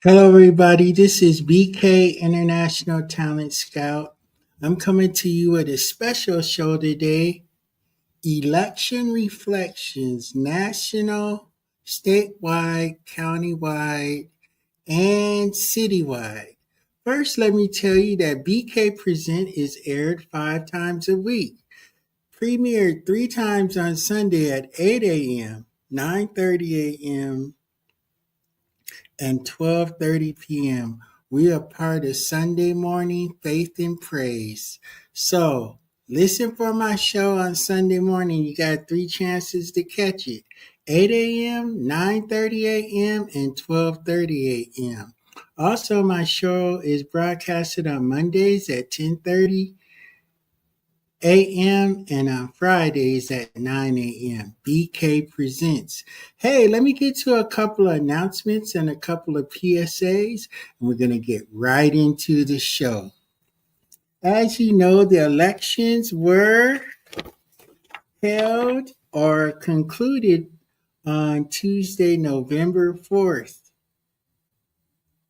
Hello, everybody. This is BK International Talent Scout. I'm coming to you with a special show today: Election Reflections, national, statewide, countywide, and citywide. First, let me tell you that BK Present is aired 5 times a week, premiered 3 times on Sunday at 8 a.m., 9:30 a.m., and 12:30 p.m. We are part of Sunday Morning Faith and Praise. So, listen for my show on Sunday morning. You got 3 chances to catch it: 8 a.m., 9:30 a.m., and 12:30 a.m. Also, my show is broadcasted on Mondays at 10:30 a.m. and on Fridays at 9 a.m. BK Presents. Hey, let me get to a couple of announcements and a couple of PSAs, and we're going to get right into the show. As you know, the elections were held or concluded on Tuesday, November 4th.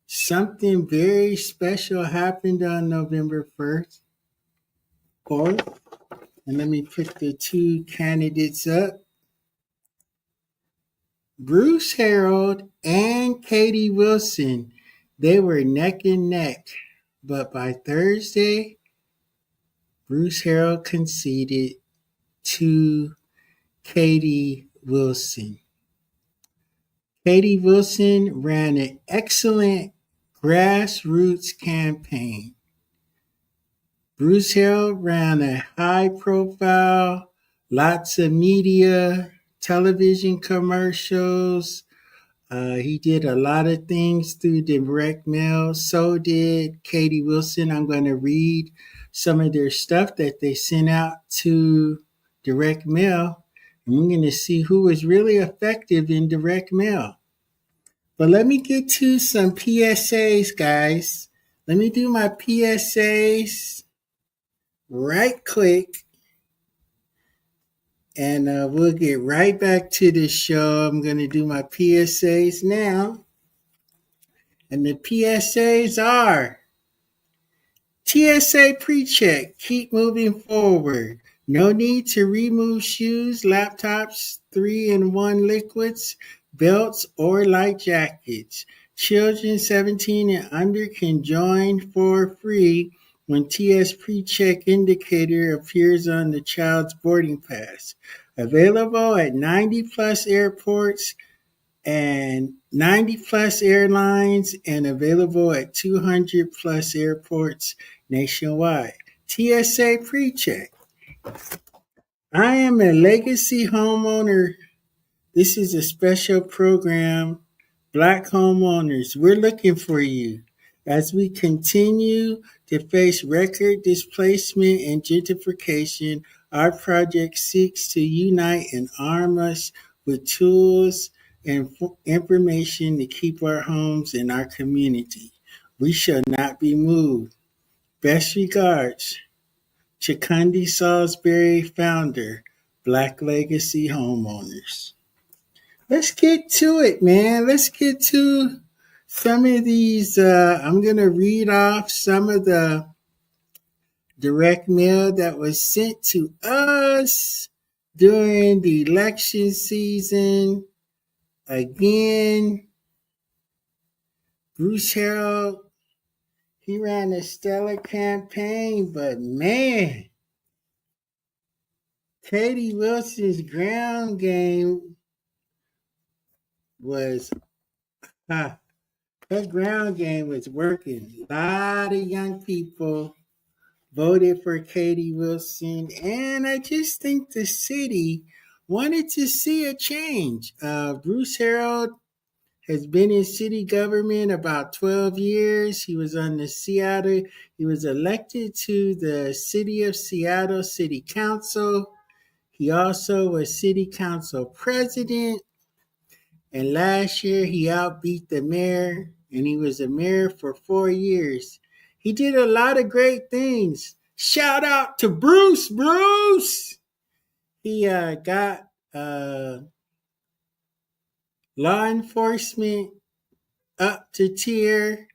Something very special happened on November 1st. And let me put the two candidates up. Bruce Harreld and Katie Wilson, they were neck and neck. But by Thursday, Bruce Harreld conceded to Katie Wilson. Katie Wilson ran an excellent grassroots campaign. Bruce Harreld ran a high profile, lots of media, television commercials. He did a lot of things through direct mail. So did Katie Wilson. I'm going to read some of their stuff that they sent out to direct mail. And we're going to see who was really effective in direct mail. But let me get to some PSAs, guys. Let me do my PSAs right quick. And we'll get right back to the show. I'm going to do my PSAs now. And the PSAs are: TSA pre-check, keep moving forward. No need to remove shoes, laptops, 3-in-1 liquids, belts, or light jackets. Children 17 and under can join for free when TS pre-check indicator appears on the child's boarding pass. Available at 90 plus airports and 90 plus airlines, and available at 200 plus airports nationwide. TSA pre-check. I am a legacy homeowner. This is a special program. Black homeowners, we're looking for you. As we continue to face record displacement and gentrification, our project seeks to unite and arm us with tools and information to keep our homes and our community. We shall not be moved. Best regards, Chikundi Salisbury, founder, Black Legacy Homeowners. Let's get to it, man. Let's get to some of these. I'm going to read off some of the direct mail that was sent to us during the election season. Again, Bruce Harreld, he ran a stellar campaign, but man, Katie Wilson's ground game was, her ground game was working. A lot of young people voted for Katie Wilson, and I just think the city wanted to see a change. Bruce Harreld has been in city government about 12 years. He was on the Seattle, he was elected to the City of Seattle City Council. He also was city council president. And last year he outbeat the mayor, and he was a mayor for 4 years. He did a lot of great things. Shout out to Bruce. He got law enforcement up to tier,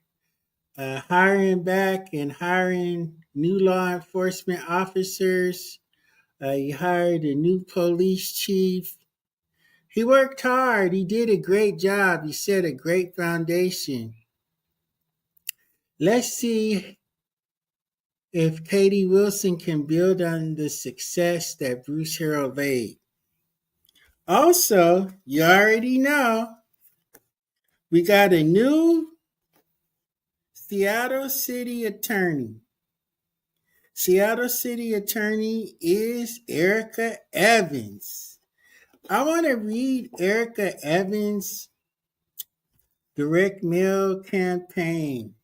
hiring back and hiring new law enforcement officers. He hired a new police chief. He worked hard. He did a great job. He set a great foundation. Let's see if Katie Wilson can build on the success that Bruce Harrell laid. Also, you already know, we got a new Seattle City Attorney. Seattle City Attorney is Erica Evans. I want to read Erica Evans' direct mail campaign.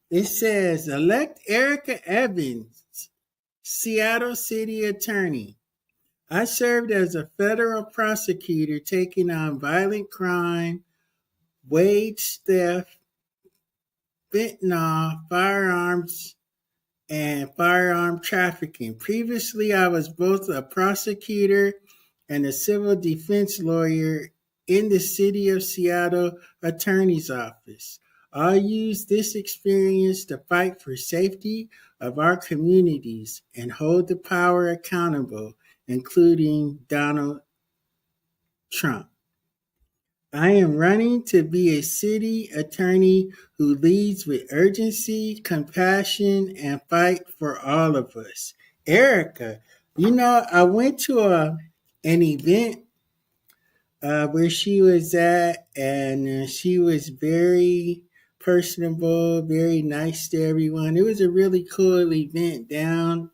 It says, elect Erica Evans, Seattle City Attorney. I served as a federal prosecutor taking on violent crime, wage theft, fentanyl, firearms, and firearm trafficking. Previously, I was both a prosecutor and a civil defense lawyer in the City of Seattle Attorney's Office. I'll use this experience to fight for safety of our communities and hold the power accountable, including Donald Trump. I am running to be a city attorney who leads with urgency, compassion, and fight for all of us. Erica, I went to an event where she was at, and she was very personable, very nice to everyone. It was a really cool event down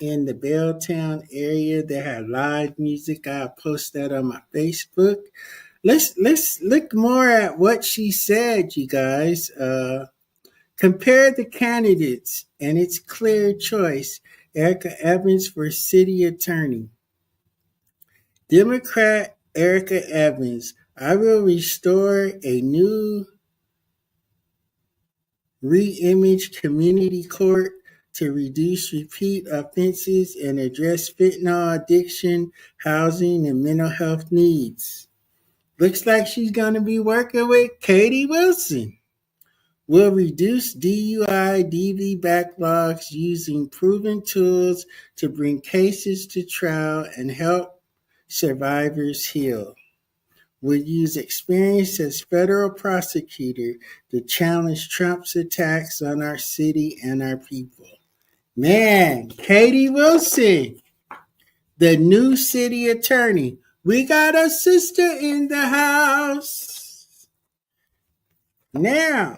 in the Belltown area. They had live music. I'll post that on my Facebook. Let's look more at what she said, you guys. Compare the candidates and its clear choice. Erica Evans for city attorney. Democrat Erica Evans. I will restore a new re-image community court to reduce repeat offenses and address fentanyl addiction, housing, and mental health needs. Looks like she's going to be working with Katie Wilson. Will reduce DUI, DV backlogs using proven tools to bring cases to trial and help survivors heal. Will use experience as federal prosecutor to challenge Trump's attacks on our city and our people. Man, Katie Wilson, the new city attorney. We got a sister in the house. Now,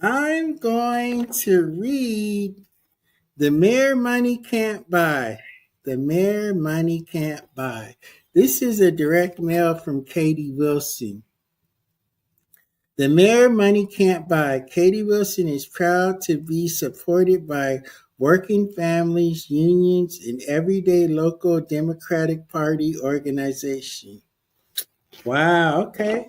I'm going to read The Mayor Money Can't Buy. The Mayor Money Can't Buy. This is a direct mail from Katie Wilson. The Mayor Money Can't Buy. Katie Wilson is proud to be supported by working families, unions, and everyday local Democratic Party organization. Wow, okay.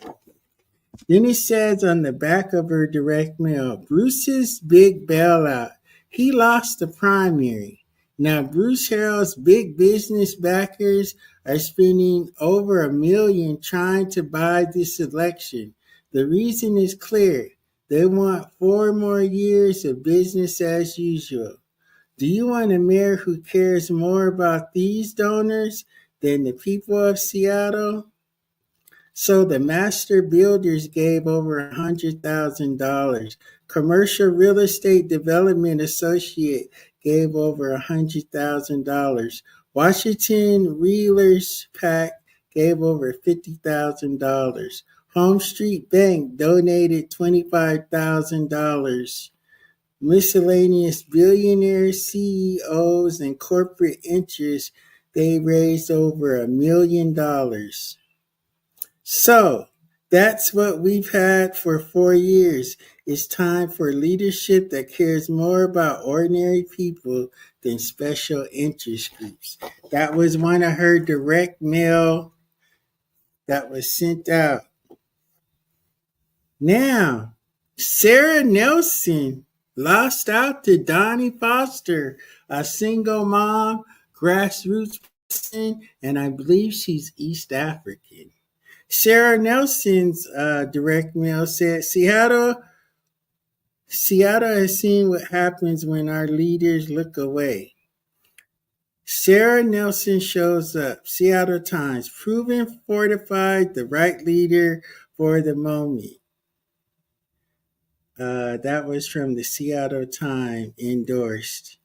Then it says on the back of her direct mail, Bruce's big bailout. He lost the primary. Now, Bruce Harrell's big business backers are spending over $1 million trying to buy this election. The reason is clear. They want 4 more years of business as usual. Do you want a mayor who cares more about these donors than the people of Seattle? So the master builders gave over $100,000. Commercial Real Estate Development Associate gave over $100,000. Washington Realers PAC gave over $50,000. Home Street Bank donated $25,000. Miscellaneous billionaires, CEOs, and corporate interests, they raised over $1 million. So, that's what we've had for 4 years. It's time for leadership that cares more about ordinary people than special interest groups. That was one of her direct mail that was sent out. Now, Sarah Nelson lost out to Donnie Foster, a single mom, grassroots person, and I believe she's East African. Sarah Nelson's direct mail said Seattle has seen what happens when our leaders look away. Sarah Nelson shows up. Seattle Times, proven fortified, the right leader for the moment. That was from the Seattle Times, endorsed.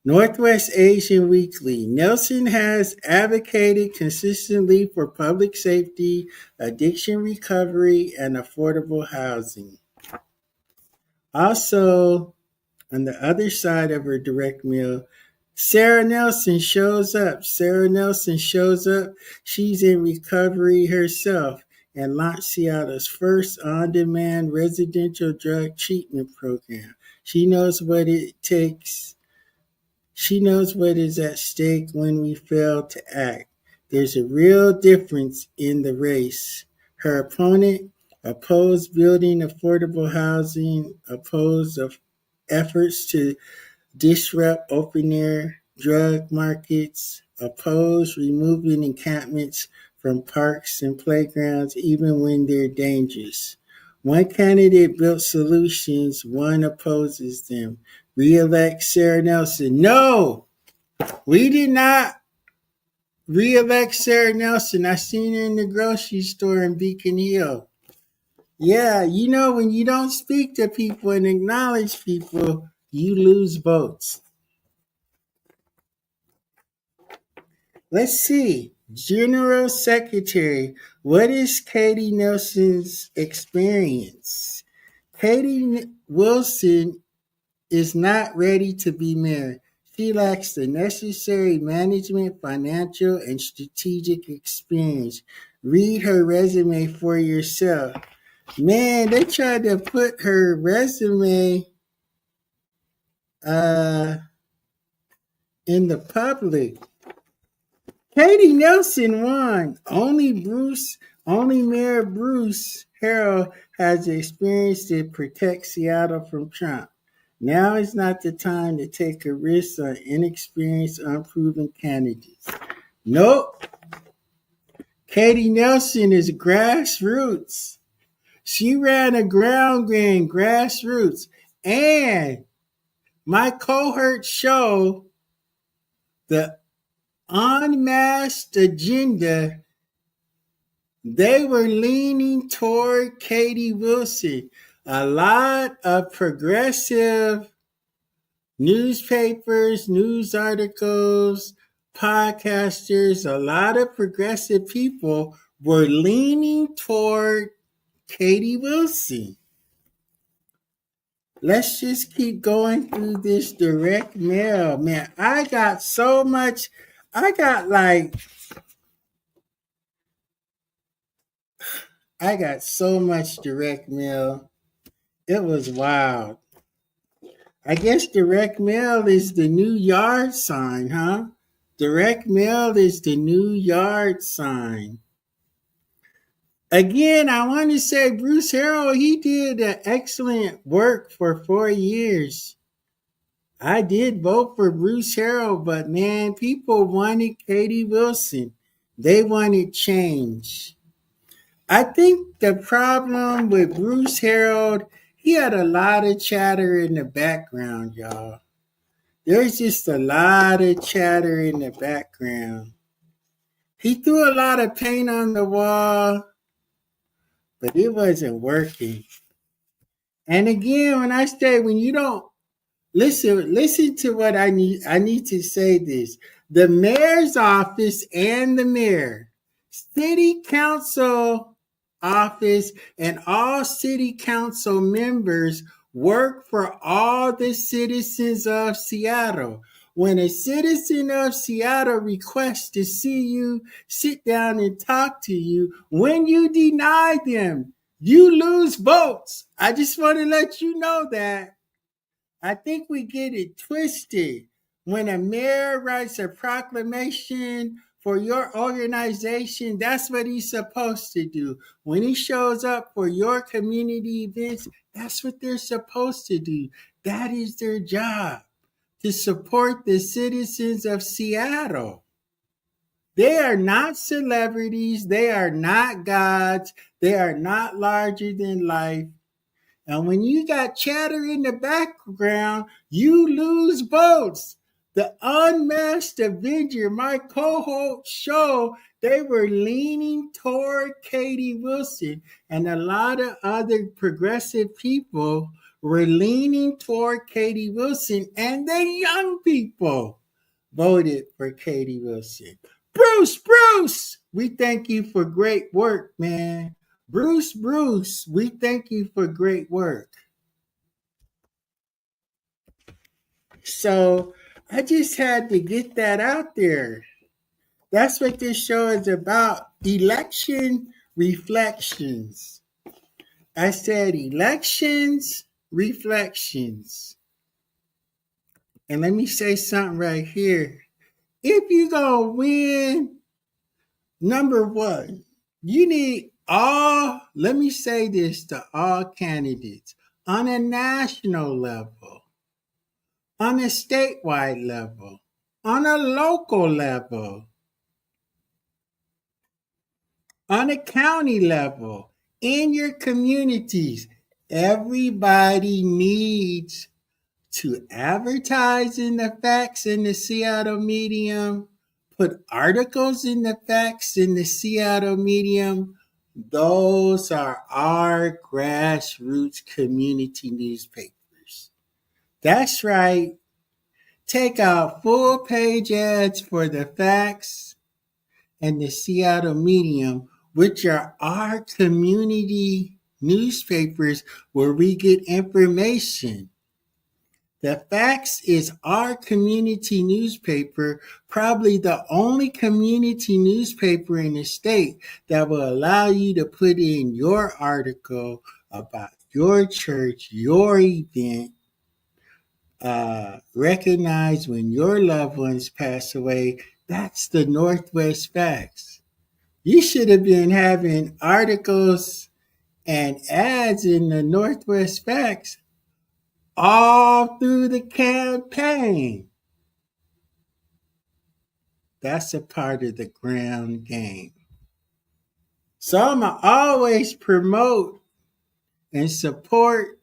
Northwest Asian Weekly. Nelson has advocated consistently for public safety, addiction recovery, and affordable housing. Also, on the other side of her direct mail, Sarah Nelson shows up. Sarah Nelson shows up. She's in recovery herself and launched Seattle's first on-demand residential drug treatment program. She knows what it takes. She knows what is at stake when we fail to act. There's a real difference in the race. Her opponent opposed building affordable housing, opposed efforts to disrupt open-air drug markets, oppose removing encampments from parks and playgrounds even when they're dangerous. One candidate built solutions, one opposes them. Re-elect Sarah Nelson. No, we did not re-elect Sarah Nelson. I seen her in the grocery store in Beacon Hill. Yeah, when you don't speak to people and acknowledge people, you lose votes. Let's see. General Secretary, what is Katie Nelson's experience? Katie Wilson is not ready to be mayor. She lacks the necessary management, financial, and strategic experience. Read her resume for yourself. Man, they tried to put her resume in the public. Katie Nelson won. Only Mayor Bruce Harrell has the experience to protect Seattle from Trump. Now is not the time to take a risk on inexperienced, unproven candidates. Nope. Katie Nelson is grassroots. She ran a ground game, grassroots. And my cohort show the unmasked agenda, they were leaning toward Katie Wilson. A lot of progressive newspapers, news articles, podcasters, a lot of progressive people were leaning toward Katie Wilson. Let's just keep going through this direct mail. Man, I got so much. I got so much direct mail. It was wild. I guess direct mail is the new yard sign, huh? Direct mail is the new yard sign. Again, I want to say Bruce Harrell, he did excellent work for 4 years. I did vote for Bruce Harrell, but man, people wanted Katie Wilson. They wanted change. I think the problem with Bruce Harrell, he had a lot of chatter in the background, y'all. There's just a lot of chatter in the background. He threw a lot of paint on the wall, but it wasn't working. And again, when you don't listen to what I need to say this. The mayor's office and the mayor, city council office, and all city council members work for all the citizens of Seattle. When a citizen of Seattle requests to see you, sit down and talk to you, when you deny them, you lose votes. I just want to let you know that. I think we get it twisted. When a mayor writes a proclamation for your organization, that's what he's supposed to do. When he shows up for your community events, that's what they're supposed to do. That is their job, to support the citizens of Seattle. They are not celebrities. They are not gods. They are not larger than life. And when you got chatter in the background, you lose votes. The Unmasked Avenger, my co-host show, they were leaning toward Katie Wilson, and a lot of other progressive people were leaning toward Katie Wilson, and the young people voted for Katie Wilson. Bruce, we thank you for great work, man. Bruce, we thank you for great work. So I just had to get that out there. That's what this show is about. Election reflections. I said elections reflections. And let me say something right here. If you gonna win, number one, you need let me say this to all candidates on a national level, on a statewide level, on a local level, on a county level, in your communities. Everybody needs to advertise in the facts in the Seattle Medium, put articles in the facts in the Seattle Medium. Those are our grassroots community newspapers. That's right. Take out full page ads for the facts and the Seattle Medium, which are our community newspapers where we get information. The Facts is our community newspaper, probably the only community newspaper in the state that will allow you to put in your article about your church, your event, recognize when your loved ones pass away. That's the Northwest Facts. You should have been having articles and ads in the Northwest Facts all through the campaign. That's a part of the ground game. So I'm going to always promote and support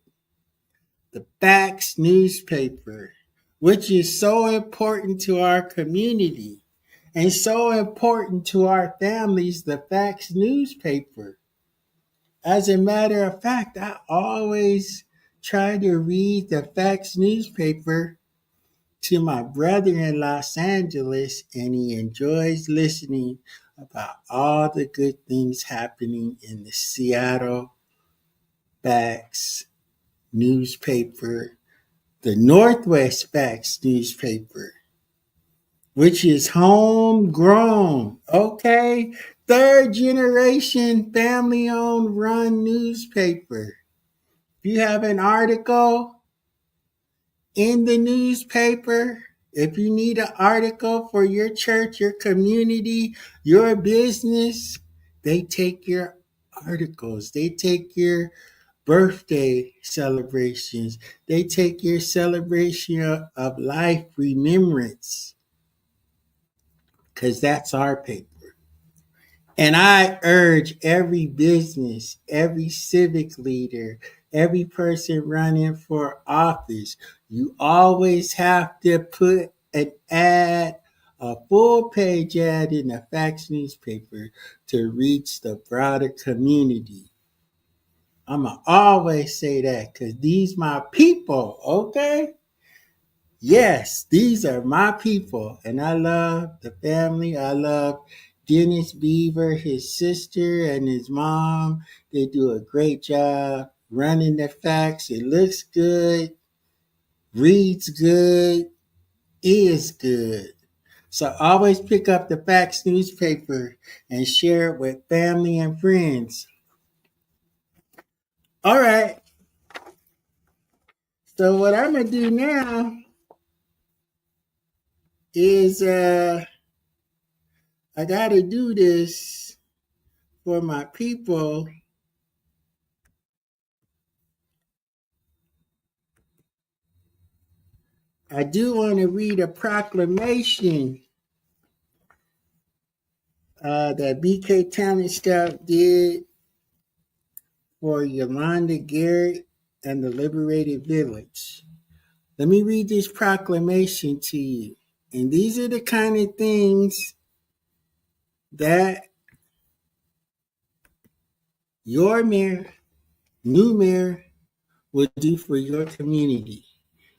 the Facts newspaper, which is so important to our community and so important to our families, the Facts newspaper. As a matter of fact, I always try to read the Facts newspaper to my brother in Los Angeles, and he enjoys listening about all the good things happening in the Seattle Facts newspaper, the Northwest Facts newspaper, which is homegrown, okay? Third generation family owned run newspaper. If you have an article in the newspaper, if you need an article for your church, your community, your business, they take your articles. They take your birthday celebrations. They take your celebration of life remembrance, because that's our paper. And I urge every business, every civic leader, every person running for office, you always have to put an ad, a full page ad in the Facts newspaper to reach the broader community. I'm going to always say that because these my people, okay? Yes, these are my people, and I love the family. I love Dennis Beaver, his sister, and his mom. They do a great job running the Facts. It looks good, reads good, is good. So always pick up the Facts newspaper and share it with family and friends. All right. So what I'm gonna do now is I gotta do this for my people. I do want to read a proclamation that Bk TalentScout did for Yolanda Garrett and the Liberated Village. Let me read this proclamation to you. And these are the kind of things that your mayor, new mayor, will do for your community.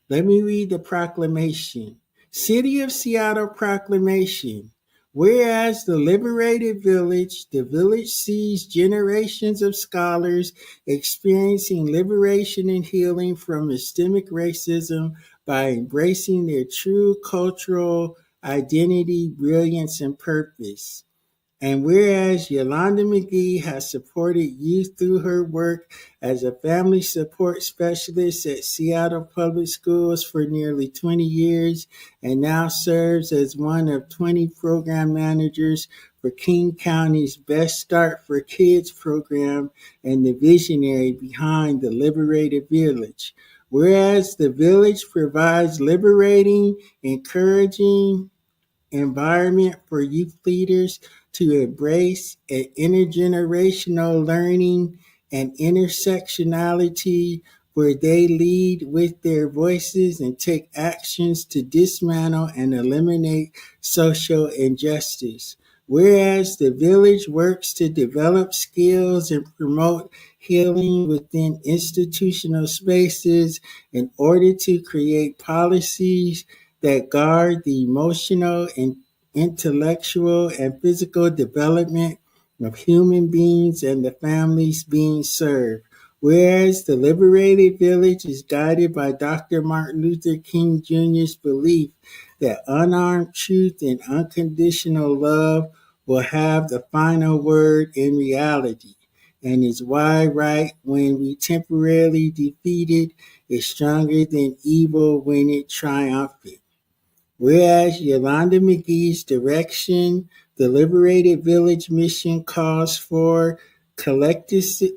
Let me read the proclamation. City of Seattle proclamation. Whereas the liberated village, the village sees generations of scholars experiencing liberation and healing from systemic racism by embracing their true cultural identity, brilliance, and purpose. And whereas Yolanda McGee has supported youth through her work as a family support specialist at Seattle Public Schools for nearly 20 years and now serves as one of 20 program managers for King County's Best Start for Kids program and the visionary behind the Liberated Village. Whereas the village provides liberating, encouraging, environment for youth leaders to embrace an intergenerational learning and intersectionality where they lead with their voices and take actions to dismantle and eliminate social injustice. Whereas the village works to develop skills and promote healing within institutional spaces in order to create policies that guard the emotional and intellectual and physical development of human beings and the families being served. Whereas the liberated village is guided by Dr. Martin Luther King Jr.'s belief that unarmed truth and unconditional love will have the final word in reality, and is why right when we temporarily defeated is stronger than evil when it triumphant. Whereas Yolanda McGee's direction, the Liberated Village mission calls for collectivism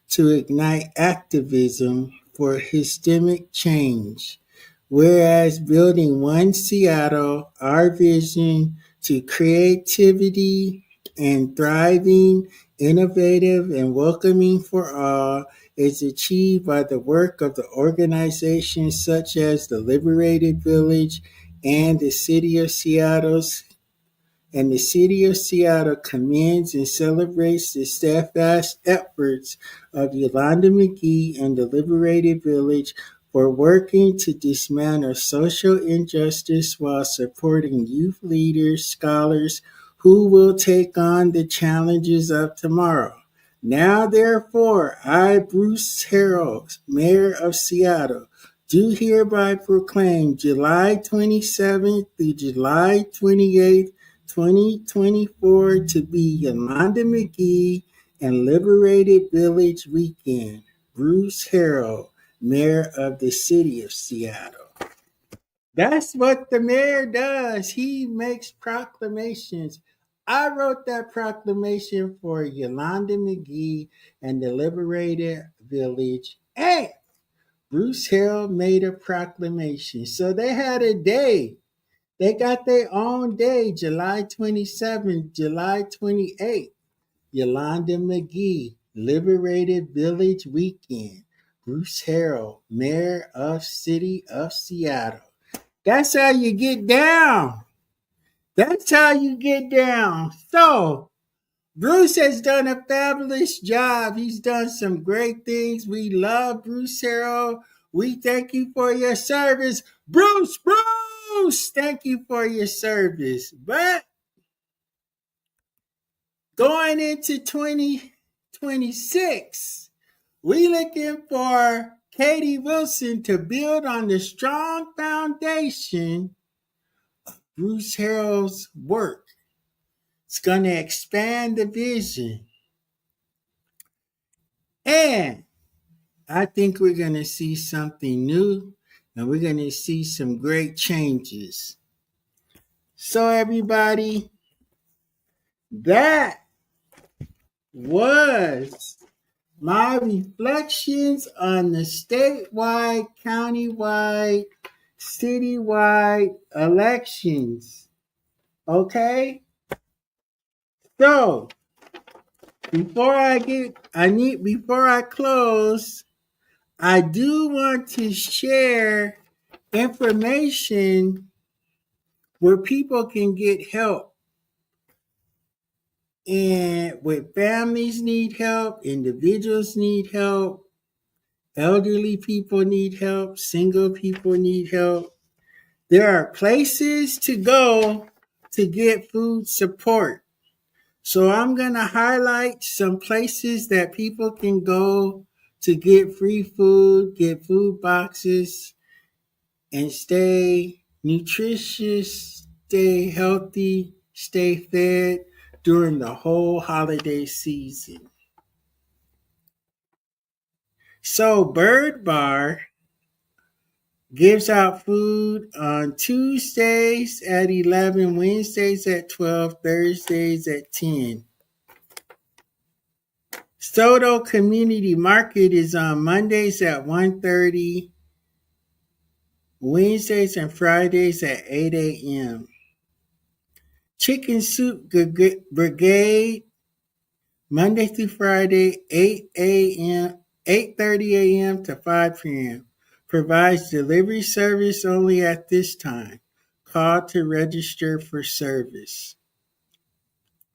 to ignite activism for systemic change. Whereas building one Seattle, our vision to creativity and thriving, innovative, and welcoming for all is achieved by the work of the organizations such as the Liberated Village and the City of Seattle's and the City of Seattle commends and celebrates the steadfast efforts of Yolanda McGee and the Liberated Village for working to dismantle social injustice while supporting youth leaders, scholars who will take on the challenges of tomorrow. Now, therefore, I, Bruce Harrell, Mayor of Seattle, do hereby proclaim July 27th through July 28th, 2024 to be Yolanda McGee and Liberated Village Weekend. Bruce Harrell, Mayor of the City of Seattle. That's what the mayor does. He makes proclamations. I wrote that proclamation for Yolanda McGee and the Liberated Village. And Bruce Harrell made a proclamation. So they had a day. They got their own day, July 27th, July 28th. Yolanda McGee, Liberated Village Weekend. Bruce Harrell, Mayor of City of Seattle. That's how you get down. That's how you get down. So, Bruce has done a fabulous job. He's done some great things. We love Bruce Harrell. We thank you for your service. Bruce, thank you for your service. But going into 2026, we looking for Katie Wilson to build on the strong foundation of Bruce Harrell's work. It's going to expand the vision. And I think we're going to see something new and we're going to see some great changes. So, everybody, that was my reflections on the statewide, countywide, citywide elections Okay? So, before I close, I do want to share information where people can get help. And where families need help, individuals need help, elderly people need help, single people need help. There are places to go to get food support. So I'm going to highlight some places that people can go to get free food, get food boxes, and stay nutritious, stay healthy, stay fed during the whole holiday season. So Bird Bar gives out food on Tuesdays at 11, Wednesdays at 12, Thursdays at 10. Soto Community Market is on Mondays at 1:30, Wednesdays and Fridays at 8 a.m. Chicken Soup Brigade, Monday through Friday, 8:30 a.m. to 5 p.m. Provides delivery service only at this time. Call to register for service.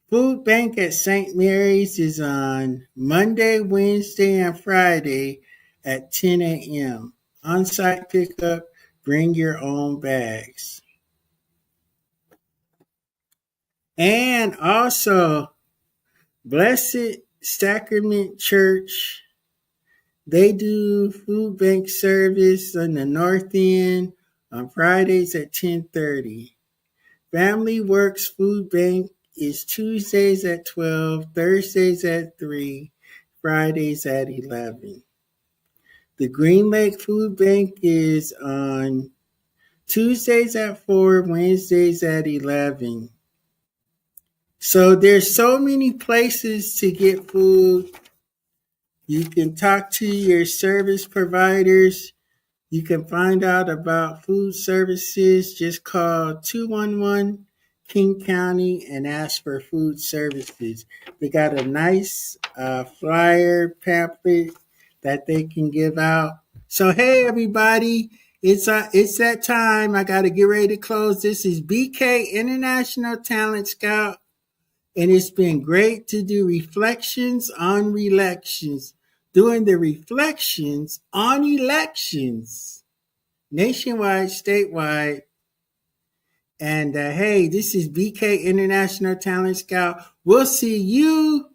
Food Bank at St. Mary's is on Monday, Wednesday, and Friday at 10 a.m. On-site pickup, bring your own bags. And also, Blessed Sacrament Church, they do food bank service on the north end on Fridays at 10:30. Family Works Food Bank is Tuesdays at 12, Thursdays at 3, Fridays at 11. The Green Lake Food Bank is on Tuesdays at 4, Wednesdays at 11. So there's so many places to get food. You can talk to your service providers. You can find out about food services. Just call 211 King County and ask for food services. They got a nice flyer pamphlet that they can give out. So hey everybody, it's that time. I got to get ready to close. This is BK International Talent Scout, and it's been great to do reflections on elections. Doing the reflections on elections, nationwide, statewide. And hey, this is BK International Talent Scout. We'll see you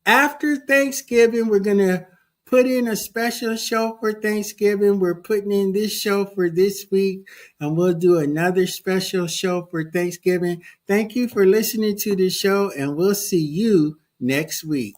after Thanksgiving. We're going to put in a special show for Thanksgiving. We're putting in this show for this week, and we'll do another special show for Thanksgiving. Thank you for listening to the show, and we'll see you next week.